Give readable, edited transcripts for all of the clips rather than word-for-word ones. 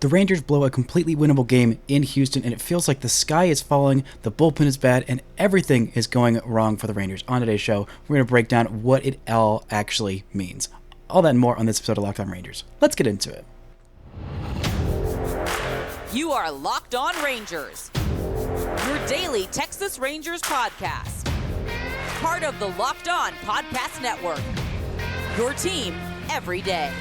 The Rangers blow a completely winnable game in Houston, and it feels like the sky is falling, the bullpen is bad, and everything is going wrong for the Rangers. On today's show, we're going to break down what it all actually means. All that and more on this episode of Locked On Rangers. Let's get into it. You are Locked On Rangers, your daily Texas Rangers podcast. Part of the Locked On Podcast Network, your team every day.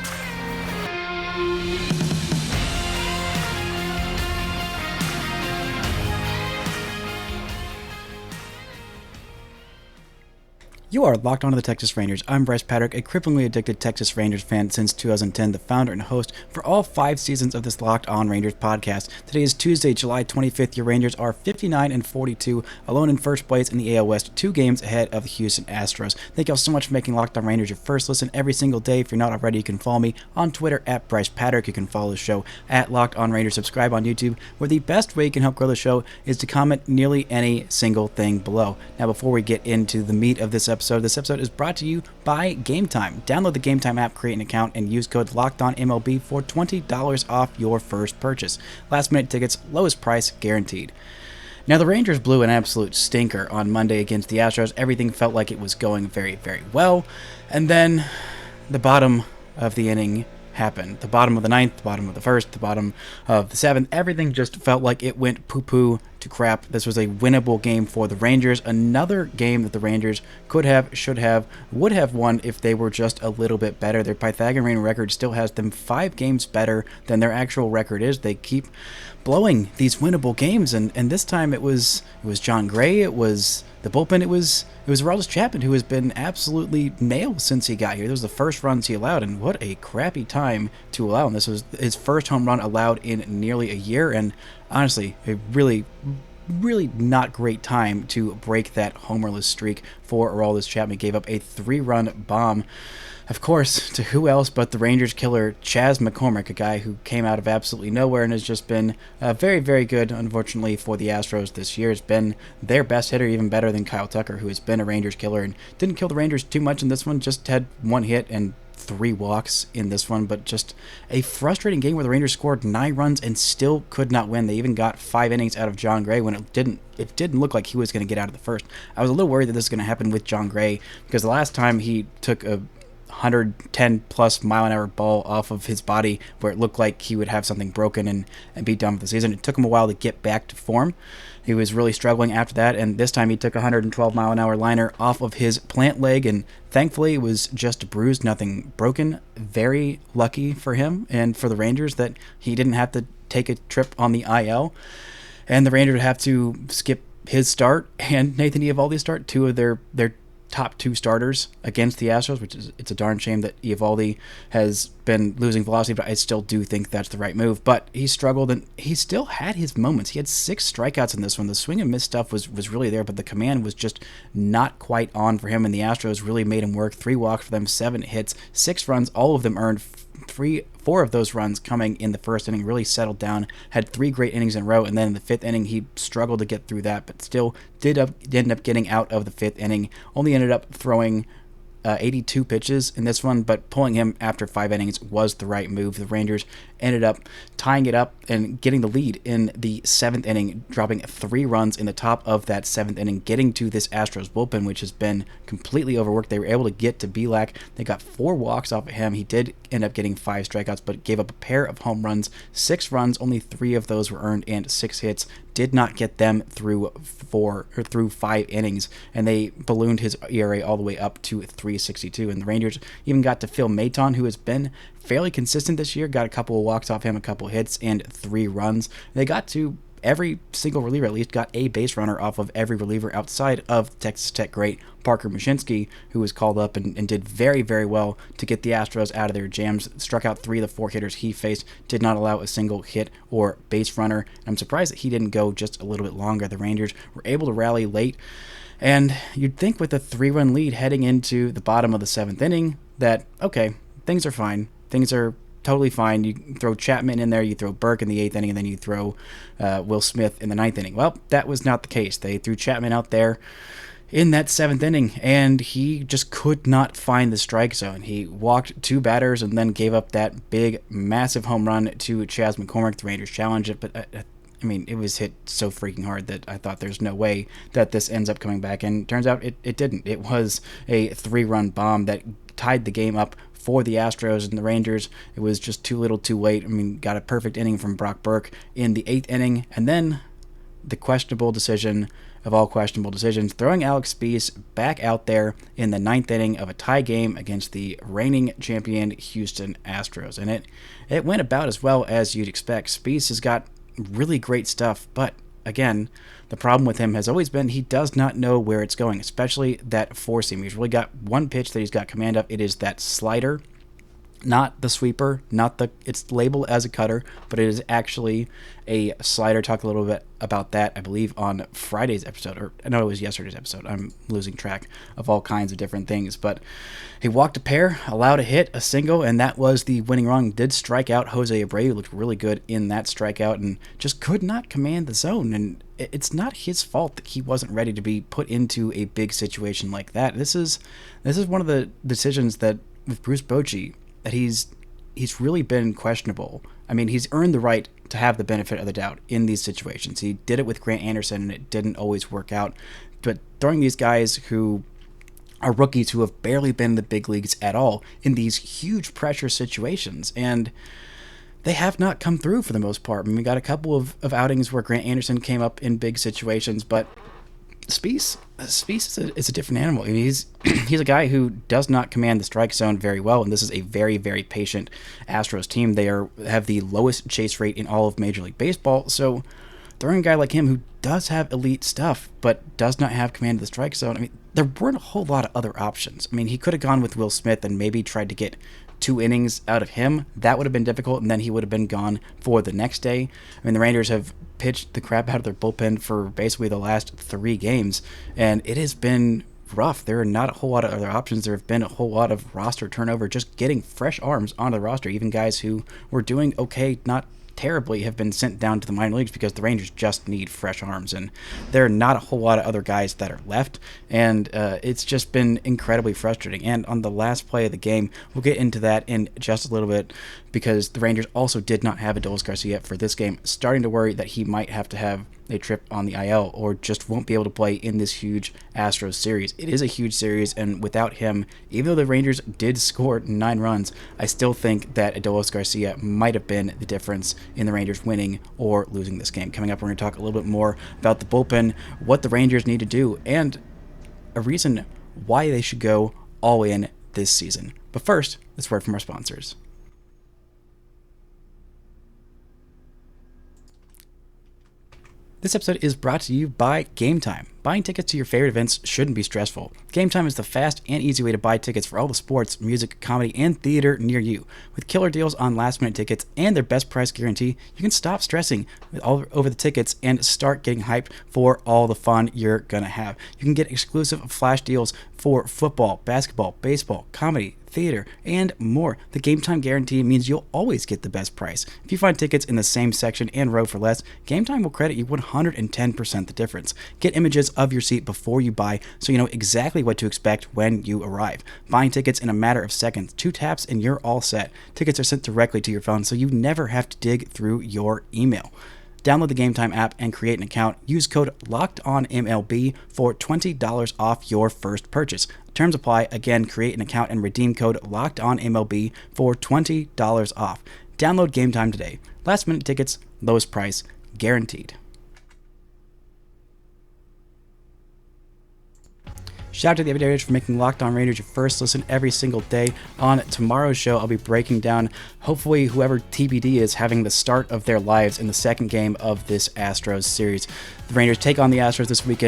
You are locked onto the Texas Rangers. I'm Bryce Patrick, a cripplingly addicted Texas Rangers fan since 2010, the founder and host for all 5 seasons of this Locked On Rangers podcast. Today is Tuesday, July 25th. Your Rangers are 59-42, alone in first place in the AL West, 2 games ahead of the Houston Astros. Thank y'all so much for making Locked On Rangers your first listen every single day. If you're not already, you can follow me on Twitter at Bryce Patrick. You can follow the show at Locked On Rangers. Subscribe on YouTube, where the best way you can help grow the show is to comment nearly any single thing below. Now, before we get into the meat of this episode is brought to you by Game Time. Download the Game Time app, create an account, and use code LOCKEDONMLB for $20 off your first purchase. Last minute tickets, lowest price guaranteed. Now, the Rangers blew an absolute stinker on Monday against the Astros. Everything felt like it was going very, very well. And then the bottom of the inning happened. The bottom of the 9th, the bottom of the 1st, the bottom of the 7th. Everything just felt like it went poo-poo to crap. This was a winnable game for the Rangers. Another game that the Rangers could have, should have, would have won if they were just a little bit better. Their Pythagorean record still has them 5 games better than their actual record is. They keep blowing these winnable games, and this time it was Jon Gray, it was the bullpen, it was Aroldis Chapman, who has been absolutely nailed since he got here. Those were the first runs he allowed, and what a crappy time to allow. And this was his first home run allowed in nearly a year, and honestly, a really not great time to break that homerless streak for Aroldis Chapman. Gave up a 3-run bomb, of course, to who else but the Rangers killer Chas McCormick, a guy who came out of absolutely nowhere and has just been very, very good, unfortunately, for the Astros this year. Has been their best hitter, even better than Kyle Tucker, who has been a Rangers killer and didn't kill the Rangers too much in this one, just had 1 hit and 3 walks in this one, but just a frustrating game where the Rangers scored 9 runs and still could not win. They even got 5 innings out of Jon Gray when it didn't look like he was going to get out of the first. I was a little worried that this was going to happen with Jon Gray, because the last time he took a 110 plus mile an hour ball off of his body where it looked like he would have something broken and be done with the season. It took him a while to get back to form. He was really struggling after that, and this time he took a 112 mile an hour liner off of his plant leg, and thankfully it was just bruised, nothing broken. Very lucky for him and for the Rangers that he didn't have to take a trip on the IL, and the Rangers would have to skip his start and Nathan Eovaldi's start, 2 of their top 2 starters against the Astros, which is, it's a darn shame that Eovaldi has been losing velocity, but I still do think that's the right move. But he struggled, and he still had his moments. He had 6 strikeouts in this one. The swing and miss stuff was really there, but the command was just not quite on for him, and the Astros really made him work. 3 walks for them, 7 hits, 6 runs, all of them earned. 4 of those runs coming in the first inning, really settled down, had 3 great innings in a row, and then in the 5th inning he struggled to get through that, but still did end up getting out of the 5th inning. Only ended up throwing 82 pitches in this one, but pulling him after 5 innings was the right move. The Rangers ended up tying it up and getting the lead in the 7th inning, dropping 3 runs in the top of that 7th inning, getting to this Astros bullpen, which has been completely overworked. They were able to get to Belak. They got 4 walks off of him. He did end up getting 5 strikeouts, but gave up a pair of home runs, 6 runs, only 3 of those were earned, and 6 hits. Did not get them through 5 innings, and they ballooned his ERA all the way up to 3.62. And the Rangers even got to Phil Maton, who has been fairly consistent this year, got a couple of walks off him, a couple of hits, and 3 runs. They got to every single reliever, at least got a base runner off of every reliever outside of Texas Tech great Parker Mushinski, who was called up and did very, very well to get the Astros out of their jams. Struck out 3 of the 4 hitters he faced, did not allow a single hit or base runner. I'm surprised that he didn't go just a little bit longer. The Rangers were able to rally late, and you'd think with a 3-run lead heading into the bottom of the 7th inning that, okay, things are fine. Things are totally fine. You throw Chapman in there, you throw Burke in the 8th inning, and then you throw Will Smith in the 9th inning. Well, that was not the case. They threw Chapman out there in that 7th inning, and he just could not find the strike zone. He walked 2 batters and then gave up that big, massive home run to Chas McCormick. The Rangers challenged it, but I mean, it was hit so freaking hard that I thought there's no way that this ends up coming back, and turns out it didn't. It was a 3-run bomb that tied the game up for the Astros and the Rangers. It was just too little too late. I mean, got a perfect inning from Brock Burke in the 8th inning, and then the questionable decision of all questionable decisions, throwing Alex Speas back out there in the 9th inning of a tie game against the reigning champion Houston Astros. And it went about as well as you'd expect. Speas has got really great stuff, but again, the problem with him has always been he does not know where it's going, especially that four-seam. He's really got one pitch that he's got command of. It is that slider, not the sweeper, it's labeled as a cutter, but it is actually a slider. Talk a little bit about that, I believe, on Friday's episode, or no, it was yesterday's episode. I'm losing track of all kinds of different things, but he walked a pair, allowed a hit, a single, and that was the winning run. Did strike out Jose Abreu, looked really good in that strikeout, and just could not command the zone. And it's not his fault that he wasn't ready to be put into a big situation like that. This is one of the decisions that with Bruce Bochy, that he's really been questionable. I mean, he's earned the right to have the benefit of the doubt in these situations. He did it with Grant Anderson, and it didn't always work out. But throwing these guys who are rookies who have barely been in the big leagues at all in these huge pressure situations, and they have not come through for the most part. I mean, we got a couple of outings where Grant Anderson came up in big situations, but Speas is a different animal. I mean, he's a guy who does not command the strike zone very well, and this is a very, very patient Astros team. They have the lowest chase rate in all of Major League Baseball, so throwing a guy like him who does have elite stuff but does not have command of the strike zone, I mean, there weren't a whole lot of other options. I mean, he could have gone with Will Smith and maybe tried to get 2 innings out of him. That would have been difficult, and then he would have been gone for the next day. I mean, the Rangers have pitched the crap out of their bullpen for basically the last 3 games, and it has been rough. There are not a whole lot of other options. There have been a whole lot of roster turnover, just getting fresh arms onto the roster. Even guys who were doing okay, not terribly, have been sent down to the minor leagues because the Rangers just need fresh arms, and there are not a whole lot of other guys that are left, and it's just been incredibly frustrating. And on the last play of the game, we'll get into that in just a little bit, because the Rangers also did not have Adolis Garcia for this game, starting to worry that he might have to have a trip on the IL or just won't be able to play in this huge Astros series. It is a huge series, and without him, even though the Rangers did score 9 runs, I still think that Adolis Garcia might have been the difference in the Rangers winning or losing this game. Coming up, we're going to talk a little bit more about the bullpen, what the Rangers need to do, and a reason why they should go all in this season. But first, let's word from our sponsors. This episode is brought to you by Game Time. Buying tickets to your favorite events shouldn't be stressful. Game Time is the fast and easy way to buy tickets for all the sports, music, comedy, and theater near you. With killer deals on last-minute tickets and their best price guarantee, you can stop stressing all over the tickets and start getting hyped for all the fun you're gonna have. You can get exclusive flash deals for football, basketball, baseball, comedy, theater, and more. The Game Time guarantee means you'll always get the best price. If you find tickets in the same section and row for less, Game Time will credit you 110% the difference. Get images of your seat before you buy so you know exactly what to expect when you arrive. Buying tickets in a matter of seconds, 2 taps and you're all set. Tickets are sent directly to your phone so you never have to dig through your email. Download the Game Time app and create an account. Use code LOCKEDONMLB for $20 off your first purchase. Terms apply. Again, create an account and redeem code LOCKEDONMLB for $20 off. Download Game Time today. Last minute tickets, lowest price, guaranteed. Shout out to the Everyday Rangers for making Locked On Rangers your first listen every single day. On tomorrow's show, I'll be breaking down, hopefully, whoever TBD is having the start of their lives in the second game of this Astros series. The Rangers take on the Astros this week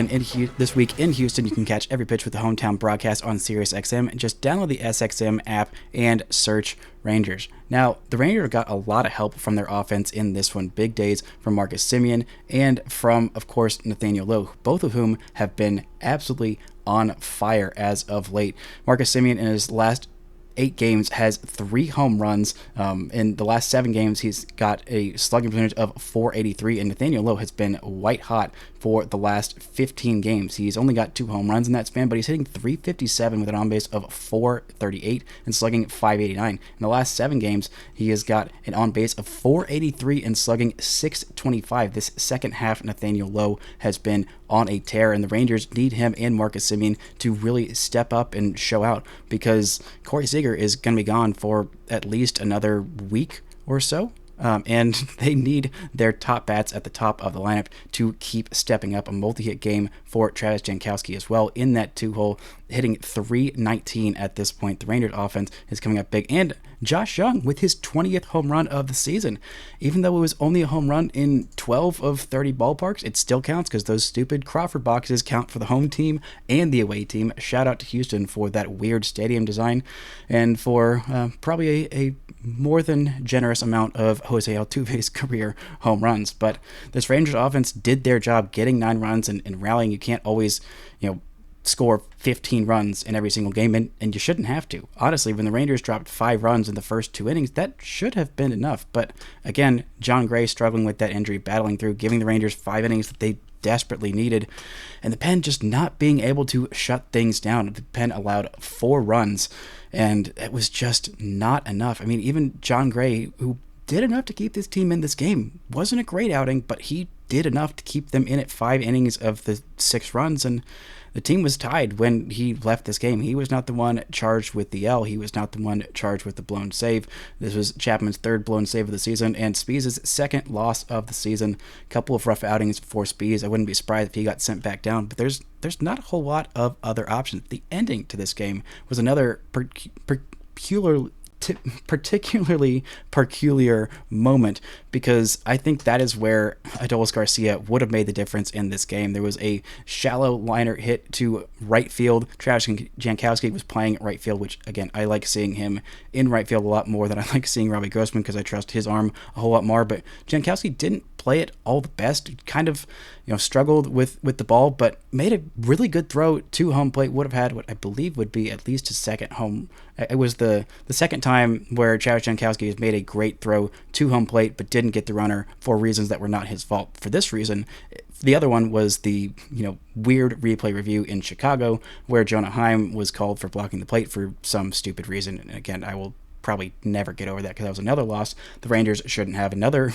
in Houston. You can catch every pitch with the hometown broadcast on SiriusXM. Just download the SXM app and search Rangers. Now, the Rangers got a lot of help from their offense in this one. Big days from Marcus Semien and from, of course, Nathaniel Lowe, both of whom have been absolutely on fire as of late. Marcus Semien in his last 8 games has 3 home runs. In the last 7 games, he's got a slugging percentage of .483, and Nathaniel Lowe has been white hot for the last 15 games. He's only got 2 home runs in that span, but he's hitting .357 with an on-base of .438 and slugging .589. In the last 7 games, he has got an on-base of .483 and slugging .625. This second half, Nathaniel Lowe has been on a tear, and the Rangers need him and Marcus Semien to really step up and show out, because Corey Seager is going to be gone for at least another week or so. And they need their top bats at the top of the lineup to keep stepping up. A multi-hit game for Travis Jankowski as well in that 2-hole, hitting .319 at this point. The Rangers offense is coming up big. And Josh Jung with his 20th home run of the season. Even though it was only a home run in 12 of 30 ballparks, it still counts because those stupid Crawford boxes count for the home team and the away team. Shout out to Houston for that weird stadium design and for probably a more than generous amount of Jose Altuve's career home runs. But this Rangers offense did their job getting 9 runs and rallying. You can't always, score 15 runs in every single game, and you shouldn't have to. Honestly, when the Rangers dropped 5 runs in the first 2 innings, that should have been enough. But again, Jon Gray struggling with that injury, battling through, giving the Rangers 5 innings that they desperately needed, and the pen just not being able to shut things down. The pen allowed 4 runs, and it was just not enough. I mean, even Jon Gray, who did enough to keep this team in this game, wasn't a great outing, but he did enough to keep them in at 5 innings of the 6 runs, and the team was tied when he left this game. He was not the one charged with the L. He was not the one charged with the blown save. This was Chapman's 3rd blown save of the season and Speas' 2nd loss of the season. A couple of rough outings for Speas. I wouldn't be surprised if he got sent back down, but there's not a whole lot of other options. The ending to this game was another particularly peculiar moment, because I think that is where Adolis Garcia would have made the difference in this game. There was a shallow liner hit to right field. Travis Jankowski was playing right field, which again, I like seeing him in right field a lot more than I like seeing Robbie Grossman, because I trust his arm a whole lot more. But Jankowski didn't play it all the best, kind of struggled with the ball, but made a really good throw to home plate. Would have had what I believe would be at least his second home. It was the second time where Travis Jankowski has made a great throw to home plate but didn't get the runner for reasons that were not his fault. For this reason, the other one was the weird replay review in Chicago where Jonah Heim was called for blocking the plate for some stupid reason. And again, I will probably never get over that, because that was another loss the Rangers shouldn't have. Another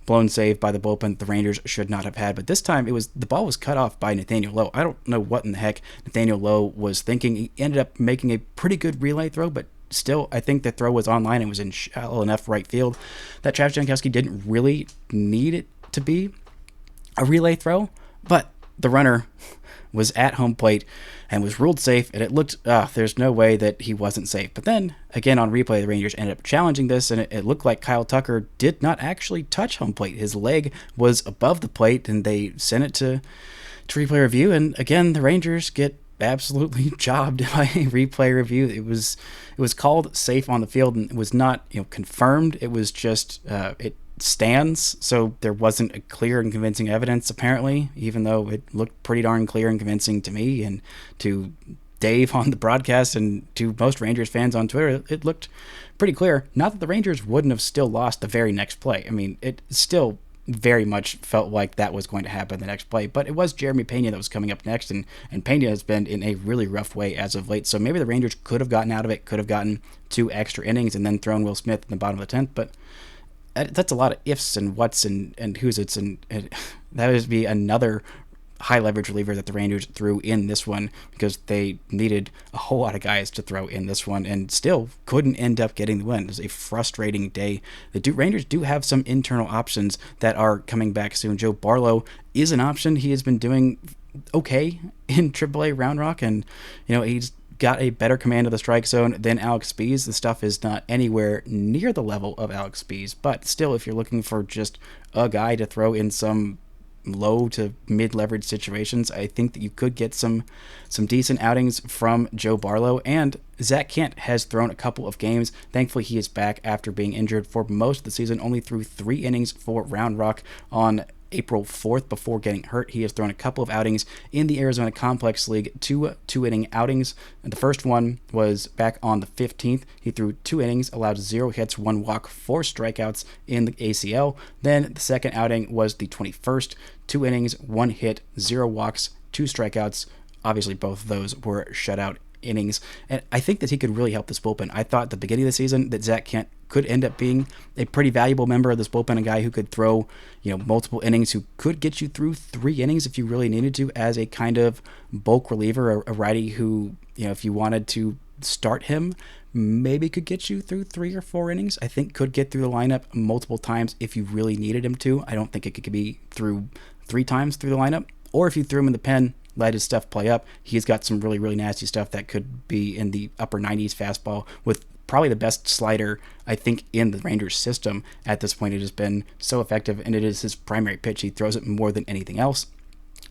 blown save by the bullpen the Rangers should not have had, but this time the ball was cut off by Nathaniel Lowe. I don't know what in the heck Nathaniel Lowe was thinking. He ended up making a pretty good relay throw, but still, I think the throw was online and was in shallow enough right field that Travis Jankowski didn't really need it to be a relay throw, but the runner was at home plate and was ruled safe, and it looked, there's no way that he wasn't safe. But then, again, on replay, the Rangers ended up challenging this, and it looked like Kyle Tucker did not actually touch home plate. His leg was above the plate, and they sent it to replay review, and again, the Rangers get absolutely jobbed by a replay review. It was called safe on the field, and it was not confirmed. It was just it stands, so there wasn't a clear and convincing evidence apparently, even though it looked pretty darn clear and convincing to me and to Dave on the broadcast and to most Rangers fans on Twitter. It looked pretty clear. Not that the Rangers wouldn't have still lost the very next play. I mean, it still very much felt like that was going to happen the next play, but it was Jeremy Pena that was coming up next, and Pena has been in a really rough way as of late, so maybe the Rangers could have gotten out of it, could have gotten 2 extra innings and then thrown Will Smith in the bottom of the 10th, but that's a lot of ifs and whats and who's it's, and that would be another high leverage reliever that the Rangers threw in this one, because they needed a whole lot of guys to throw in this one and still couldn't end up getting the win. It was a frustrating day. The Rangers do have some internal options that are coming back soon. Joe Barlow is an option. He has been doing okay in AAA Round Rock, and he's got a better command of the strike zone than Alex Speas. The stuff is not anywhere near the level of Alex Speas, but still, if you're looking for just a guy to throw in some low to mid leverage situations, I think that you could get some decent outings from Joe Barlow. And Zach Kent has thrown a couple of games. Thankfully, he is back after being injured for most of the season, only threw 3 innings for Round Rock on April 4th before getting hurt. He has thrown a couple of outings in the Arizona Complex League, two inning outings. And the first one was back on the 15th. He threw 2 innings, allowed 0 hits, 1 walk, 4 strikeouts in the ACL. Then the second outing was the 21st, 2 innings, 1 hit, 0 walks, 2 strikeouts. Obviously, both of those were shutout innings, and I think that he could really help this bullpen. I thought at the beginning of the season that Zach Kent could end up being a pretty valuable member of this bullpen, a guy who could throw, multiple innings, who could get you through 3 innings if you really needed to, as a kind of bulk reliever, a righty who, if you wanted to start him, maybe could get you through 3 or 4 innings. I think could get through the lineup multiple times if you really needed him to. I don't think it could be through 3 times through the lineup, or if you threw him in the pen, let his stuff play up. He's got some really, really nasty stuff that could be in the upper 90s fastball, with probably the best slider, I think, in the Rangers system at this point. It has been so effective, and it is his primary pitch. He throws it more than anything else.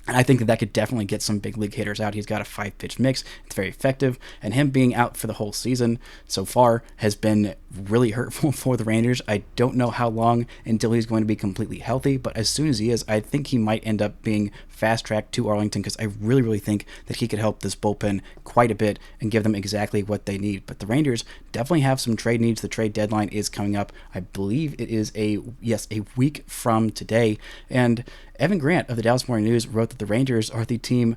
And I think that could definitely get some big league hitters out. He's got a 5-pitch mix. It's very effective. And him being out for the whole season so far has been really hurtful for the Rangers. I don't know how long until he's going to be completely healthy, but as soon as he is, I think he might end up being fast-tracked to Arlington, because I really, really think that he could help this bullpen quite a bit and give them exactly what they need. But the Rangers definitely have some trade needs. The trade deadline is coming up. I believe it is a week from today. And Evan Grant of the Dallas Morning News wrote that the Rangers are the team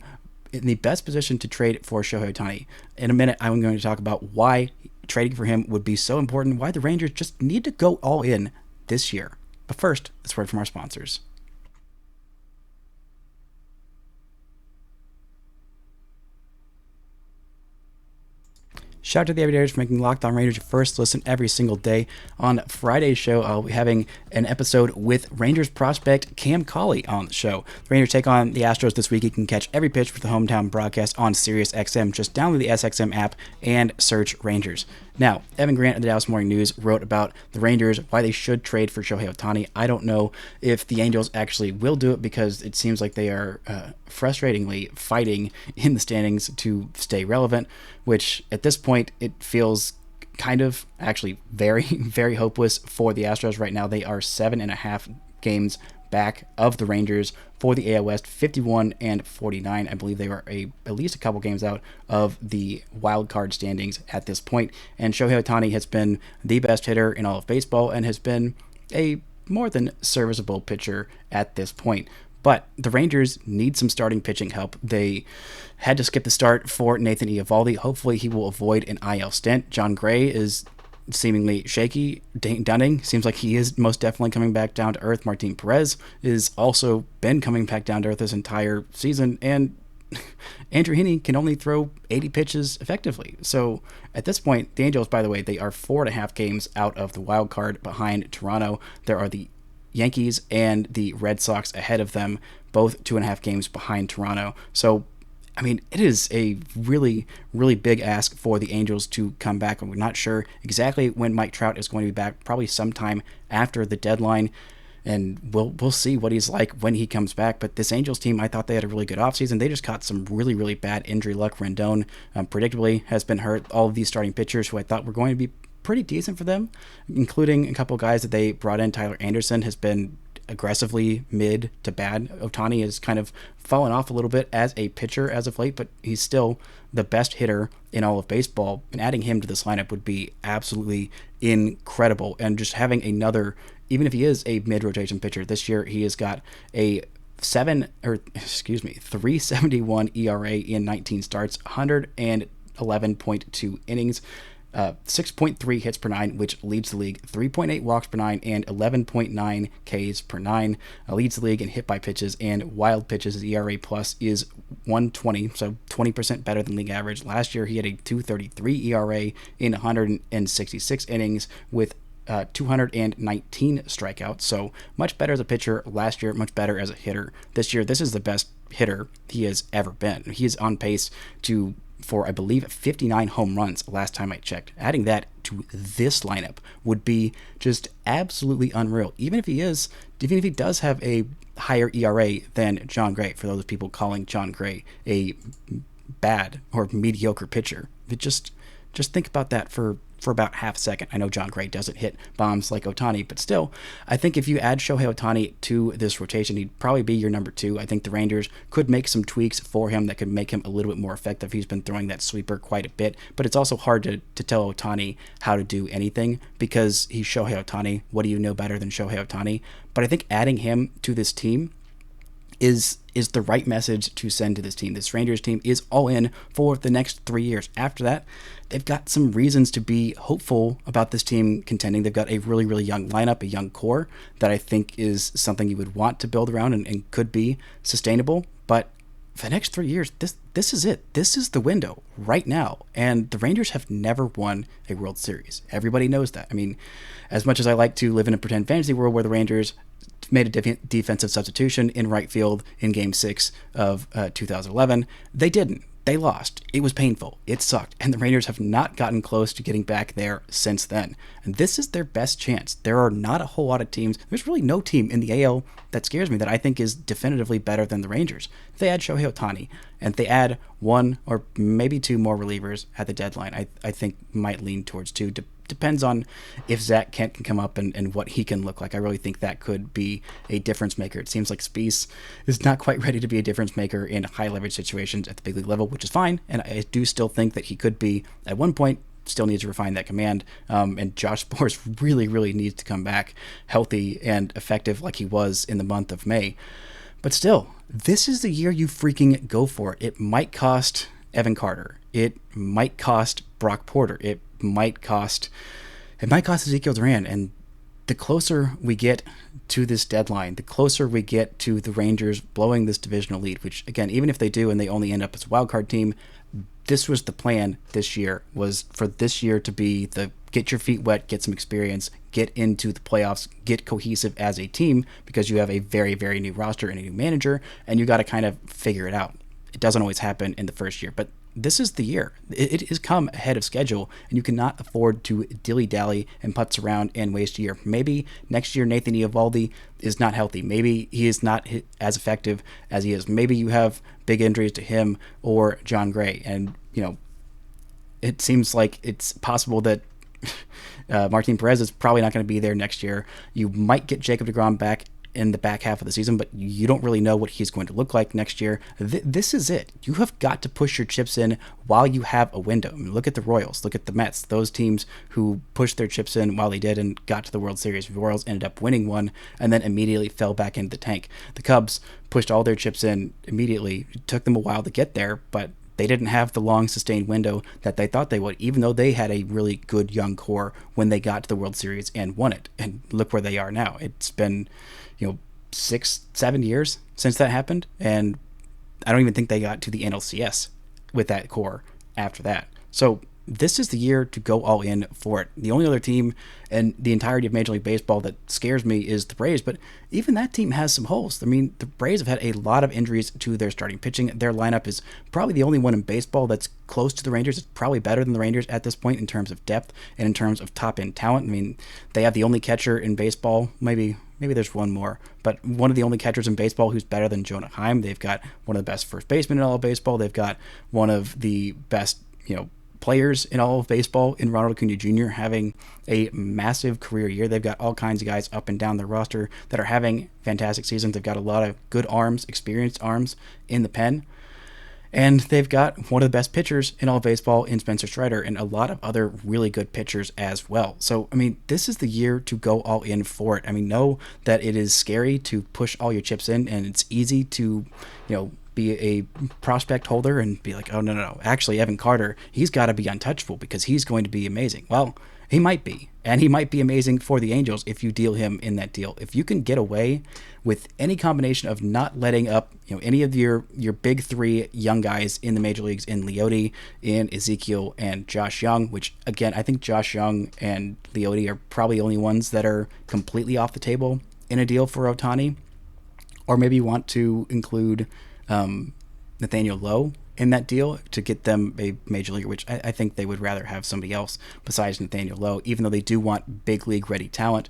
in the best position to trade for Shohei Ohtani. In a minute, I'm going to talk about why trading for him would be so important, why the Rangers just need to go all in this year. But first, let's word from our sponsors. Shout out to the Everydayers for making Locked On Rangers your first listen every single day. On Friday's show, I'll be having an episode with Rangers prospect Cam Cauley on the show. The Rangers take on the Astros this week. You can catch every pitch for the hometown broadcast on SiriusXM. Just download the SXM app and search Rangers. Now, Evan Grant of the Dallas Morning News wrote about the Rangers, why they should trade for Shohei Ohtani. I don't know if the Angels actually will do it, because it seems like they are frustratingly fighting in the standings to stay relevant, which at this point it feels kind of actually very, very hopeless for the Astros right now. They are 7.5 games back of the Rangers for the AL West, 51 and 49. I believe they are at least a couple games out of the wild card standings at this point. And Shohei Ohtani has been the best hitter in all of baseball and has been a more than serviceable pitcher at this point. But the Rangers need some starting pitching help. They had to skip the start for Nathan Eovaldi. Hopefully he will avoid an IL stint. Jon Gray is seemingly shaky. Dane Dunning seems like he is most definitely coming back down to earth. Martin Perez is also been coming back down to earth this entire season, and Andrew Heaney can only throw 80 pitches effectively. So at this point, the Angels, by the way, they are 4.5 games out of the wild card behind Toronto. There are the Yankees and the Red Sox ahead of them, both 2.5 games behind Toronto. So I mean, it is a really, really big ask for the Angels to come back. And we're not sure exactly when Mike Trout is going to be back, probably sometime after the deadline. And we'll see what he's like when he comes back. But this Angels team, I thought they had a really good offseason. They just caught some really, really bad injury luck. Rendon, predictably, has been hurt. All of these starting pitchers who I thought were going to be pretty decent for them, including a couple guys that they brought in. Tyler Anderson has been aggressively mid to bad. Ohtani has kind of fallen off a little bit as a pitcher as of late, but he's still the best hitter in all of baseball, and adding him to this lineup would be absolutely incredible. And just having another, even if he is a mid-rotation pitcher, this year he has got a 3.71 ERA in 19 starts, 111.2 innings, 6.3 hits per 9, which leads the league, 3.8 walks per 9, and 11.9 Ks per 9. Leads the league in hit by pitches and wild pitches. His ERA plus is 120, so 20% better than league average. Last year, he had a 2.33 ERA in 166 innings with 219 strikeouts, so much better as a pitcher last year, much better as a hitter this year. This is the best hitter he has ever been. He is on pace for I believe 59 home runs last time I checked. Adding that to this lineup would be just absolutely unreal. Even if he does have a higher ERA than Jon Gray, for those people calling Jon Gray a bad or mediocre pitcher. Just think about that for for about half a second. I know Jon Gray doesn't hit bombs like Ohtani, but still, I think if you add Shohei Ohtani to this rotation, he'd probably be your number 2. I think the Rangers could make some tweaks for him that could make him a little bit more effective. He's been throwing that sweeper quite a bit, but it's also hard to tell Ohtani how to do anything because he's Shohei Ohtani. What do you know better than Shohei Ohtani? But I think adding him to this team is the right message to send to this team. This Rangers team is all in for the next 3 years. After that, they've got some reasons to be hopeful about this team contending. They've got a really, really young lineup, a young core that I think is something you would want to build around and could be sustainable. But for the next 3 years, this is it. This is the window right now. And the Rangers have never won a World Series. Everybody knows that. I mean, as much as I like to live in a pretend fantasy world where the Rangers made a defensive substitution in right field in Game 6 of 2011, they didn't. They lost. It was painful. It sucked. And the Rangers have not gotten close to getting back there since then. And this is their best chance. There are not a whole lot of teams. There's really no team in the AL that scares me that I think is definitively better than the Rangers. If they add Shohei Ohtani and if they add 1 or maybe 2 more relievers at the deadline, I think might lean towards 2. Depends on if Zach Kent can come up and what he can look like. I really think that could be a difference maker. It seems like Speas is not quite ready to be a difference maker in high leverage situations at the big league level, which is fine. And I do still think that he could be at one point. Still needs to refine that command. And Josh Sborz really, really needs to come back healthy and effective like he was in the month of May. But still, this is the year you freaking go for it. It might cost Evan Carter. It might cost Brock Porter. It might cost Ezekiel Duran. And the closer we get to this deadline, the closer we get to the Rangers blowing this divisional lead, which again, even if they do and they only end up as a wildcard team, this was the plan this year, was for this year to be the get your feet wet, get some experience, get into the playoffs, get cohesive as a team, because you have a very, very new roster and a new manager, and you got to kind of figure it out. It doesn't always happen in the first year, but this is the year. It has come ahead of schedule, and you cannot afford to dilly-dally and putz around and waste a year. Maybe next year Nathan Eovaldi is not healthy. Maybe he is not as effective as he is. Maybe you have big injuries to him or Jon Gray, and it seems like it's possible that Martin Perez is probably not going to be there next year. You might get Jacob deGrom back in the back half of the season, but you don't really know what he's going to look like next year. This is it. You have got to push your chips in while you have a window. I mean, look at the Royals, look at the Mets, those teams who pushed their chips in while they did and got to the World Series. The Royals ended up winning one and then immediately fell back into the tank. The Cubs pushed all their chips in immediately. It took them a while to get there, but they didn't have the long sustained window that they thought they would, even though they had a really good young core when they got to the World Series and won it. And look where they are now. It's been 6-7 years since that happened, and I don't even think they got to the NLCS with that core after that. So this is the year to go all in for it. The only other team in the entirety of Major League Baseball that scares me is the Braves, but even that team has some holes. I mean, the Braves have had a lot of injuries to their starting pitching. Their lineup is probably the only one in baseball that's close to the Rangers. It's probably better than the Rangers at this point in terms of depth and in terms of top-end talent. I mean, they have the only catcher in baseball, maybe there's one more, but one of the only catchers in baseball who's better than Jonah Heim. They've got one of the best first basemen in all of baseball. They've got one of the best, players in all of baseball in Ronald Acuna Jr. having a massive career year. They've got all kinds of guys up and down their roster that are having fantastic seasons. They've got a lot of good arms, experienced arms in the pen. And they've got one of the best pitchers in all of baseball in Spencer Strider and a lot of other really good pitchers as well. So, I mean, this is the year to go all in for it. I mean, know that it is scary to push all your chips in, and it's easy to, be a prospect holder and be like, oh, no. Actually, Evan Carter, he's got to be untouchable because he's going to be amazing. Well, he might be. And he might be amazing for the Angels if you deal him in that deal. If you can get away with any combination of not letting up, any of your big three young guys in the major leagues in Leody, in Ezekiel, and Josh Jung, which, again, I think Josh Jung and Leody are probably the only ones that are completely off the table in a deal for Ohtani. Or maybe you want to include Nathaniel Lowe in that deal to get them a major leaguer, which I think they would rather have somebody else besides Nathaniel Lowe, even though they do want big league ready talent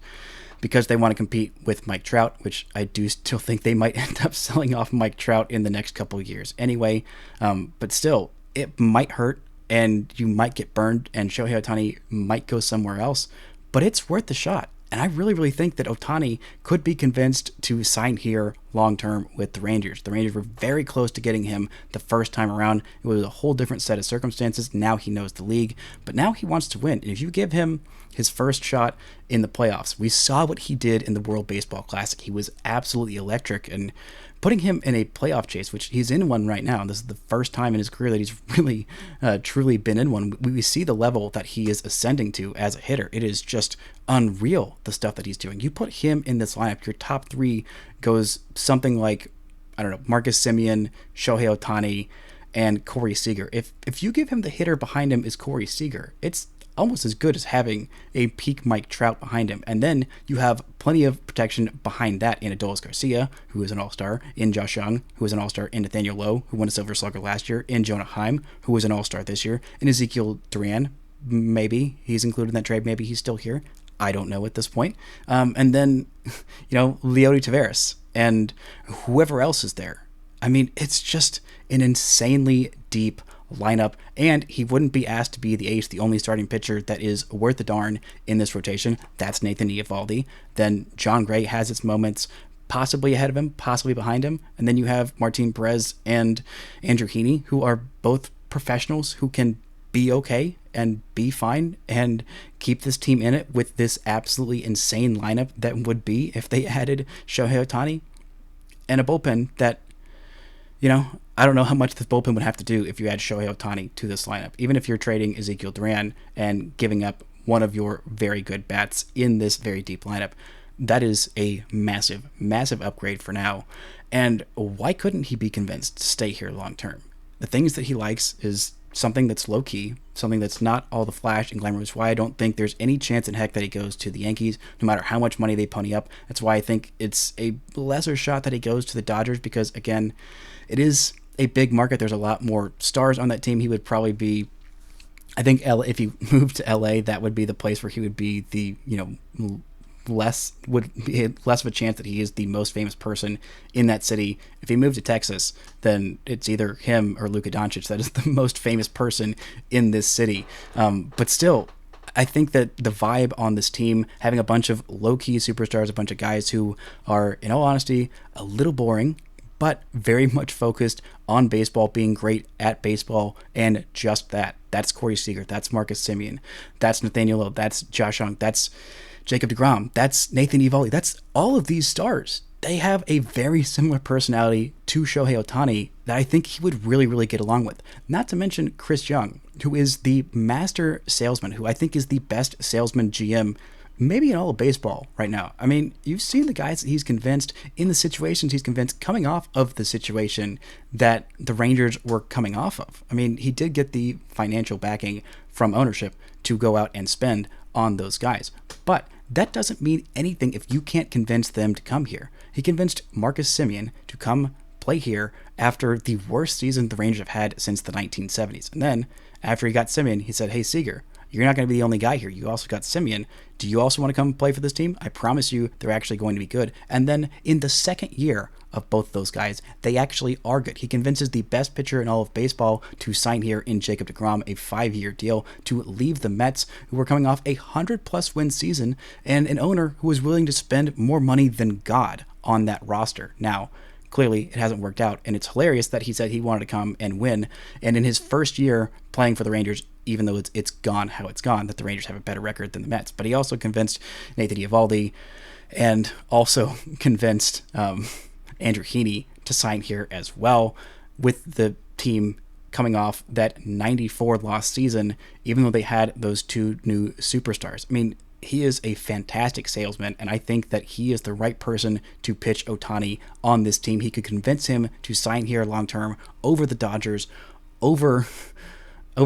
because they want to compete with Mike Trout, which I do still think they might end up selling off Mike Trout in the next couple of years anyway. But still, it might hurt and you might get burned, and Shohei Ohtani might go somewhere else, but it's worth the shot. And I really, really think that Ohtani could be convinced to sign here long-term with the Rangers. The Rangers were very close to getting him the first time around. It was a whole different set of circumstances. Now he knows the league, but now he wants to win. And if you give him his first shot in the playoffs, we saw what he did in the World Baseball Classic. He was absolutely electric, and putting him in a playoff chase, which he's in one right now, and this is the first time in his career that he's really truly been in one. We see the level that he is ascending to as a hitter. It is just unreal, the stuff that he's doing. You put him in this lineup, your top three goes something like, I don't know, Marcus Semien, Shohei Ohtani, and Corey Seager. If you give him the hitter behind him is Corey Seager, it's almost as good as having a peak Mike Trout behind him. And then you have plenty of protection behind that in Adolis Garcia, who is an all-star, in Josh Jung, who is an all-star, in Nathaniel Lowe, who won a Silver Slugger last year, in Jonah Heim, who was an all-star this year, in Ezekiel Duran. Maybe he's included in that trade. Maybe he's still here. I don't know at this point. And then, Leody Taveras and whoever else is there. I mean, it's just an insanely deep lineup, and he wouldn't be asked to be the ace. The only starting pitcher that is worth a darn in this rotation, that's Nathan Eovaldi. Then Jon Gray has its moments, possibly ahead of him, possibly behind him. And then you have Martin Perez and Andrew Heaney, who are both professionals who can be okay and be fine and keep this team in it with this absolutely insane lineup that would be if they added Shohei Ohtani, and a bullpen that, I don't know how much this bullpen would have to do if you add Shohei Ohtani to this lineup. Even if you're trading Ezekiel Duran and giving up one of your very good bats in this very deep lineup, that is a massive, massive upgrade for now. And why couldn't he be convinced to stay here long term? The things that he likes is something that's low-key, something that's not all the flash and glamour, which is why I don't think there's any chance in heck that he goes to the Yankees, no matter how much money they pony up. That's why I think it's a lesser shot that he goes to the Dodgers, because, again, it is a big market. There's a lot more stars on that team. He would probably be, I think, if he moved to LA, that would be the place where he would be the, less of a chance that he is the most famous person in that city. If he moved to Texas, then it's either him or Luka Doncic that is the most famous person in this city. But still, I think that the vibe on this team, having a bunch of low-key superstars, a bunch of guys who are, in all honesty, a little boring, but very much focused on baseball, being great at baseball, and just that. That's Corey Seager. That's Marcus Semien. That's Nathaniel Lowe. That's Josh Jung. That's Jacob deGrom. That's Nathan Eovaldi. That's all of these stars. They have a very similar personality to Shohei Ohtani that I think he would really, really get along with. Not to mention Chris Young, who is the master salesman, who I think is the best salesman GM maybe in all of baseball right now. I mean, you've seen the guys that he's convinced in the situations he's convinced coming off of the situation that the Rangers were coming off of. I mean, he did get the financial backing from ownership to go out and spend on those guys. But that doesn't mean anything if you can't convince them to come here. He convinced Marcus Semien to come play here after the worst season the Rangers have had since the 1970s. And then, after he got Semien, he said, "Hey, Seager, you're not going to be the only guy here. You also got Semien. Do you also want to come play for this team? I promise you they're actually going to be good." And then in the second year of both those guys, they actually are good. He convinces the best pitcher in all of baseball to sign here in Jacob deGrom, a 5-year deal, to leave the Mets, who were coming off a 100-plus win season, and an owner who was willing to spend more money than God on that roster. Now, clearly, it hasn't worked out, and it's hilarious that he said he wanted to come and win, and in his first year playing for the Rangers, even though it's gone how it's gone, that the Rangers have a better record than the Mets. But he also convinced Nathan Eovaldi and also convinced Andrew Heaney to sign here as well, with the team coming off that 94-loss season, even though they had those two new superstars. I mean, he is a fantastic salesman, and I think that he is the right person to pitch Ohtani on this team. He could convince him to sign here long-term over the Dodgers, over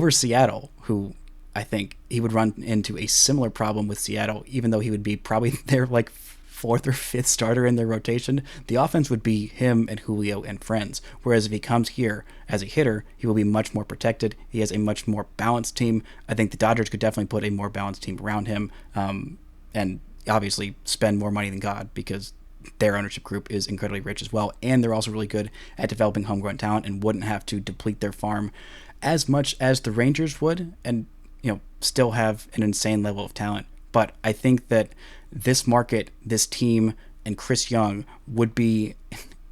Seattle, who I think he would run into a similar problem with Seattle, even though he would be probably their like fourth or fifth starter in their rotation. The offense would be him and Julio and friends, whereas if he comes here as a hitter, he will be much more protected. He has a much more balanced team. I think the Dodgers could definitely put a more balanced team around him, and obviously spend more money than God, because their ownership group is incredibly rich as well, and they're also really good at developing homegrown talent and wouldn't have to deplete their farm as much as the Rangers would, and still have an insane level of talent. But I think that this market, this team, and Chris Young would be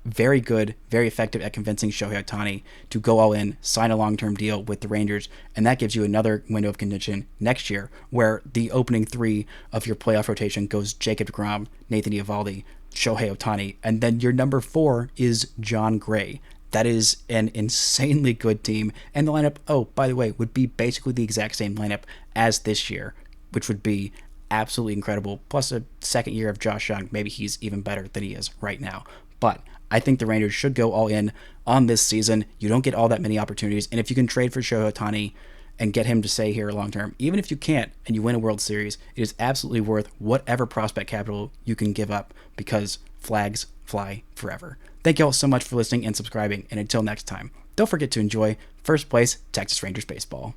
very good, very effective at convincing Shohei Ohtani to go all in, sign a long-term deal with the Rangers, and that gives you another window of contention next year where the opening 3 of your playoff rotation goes Jacob deGrom, Nathan Eovaldi, Shohei Ohtani, and then your number 4 is Jon Gray. That is an insanely good team, and the lineup, oh, by the way, would be basically the exact same lineup as this year, which would be absolutely incredible, plus a second year of Josh Jung. Maybe he's even better than he is right now. But I think the Rangers should go all in on this season. You don't get all that many opportunities, and if you can trade for Shohei Ohtani and get him to stay here long term, even if you can't and you win a World Series, it is absolutely worth whatever prospect capital you can give up, because flags fly forever. Thank you all so much for listening and subscribing, and until next time, don't forget to enjoy first place Texas Rangers baseball.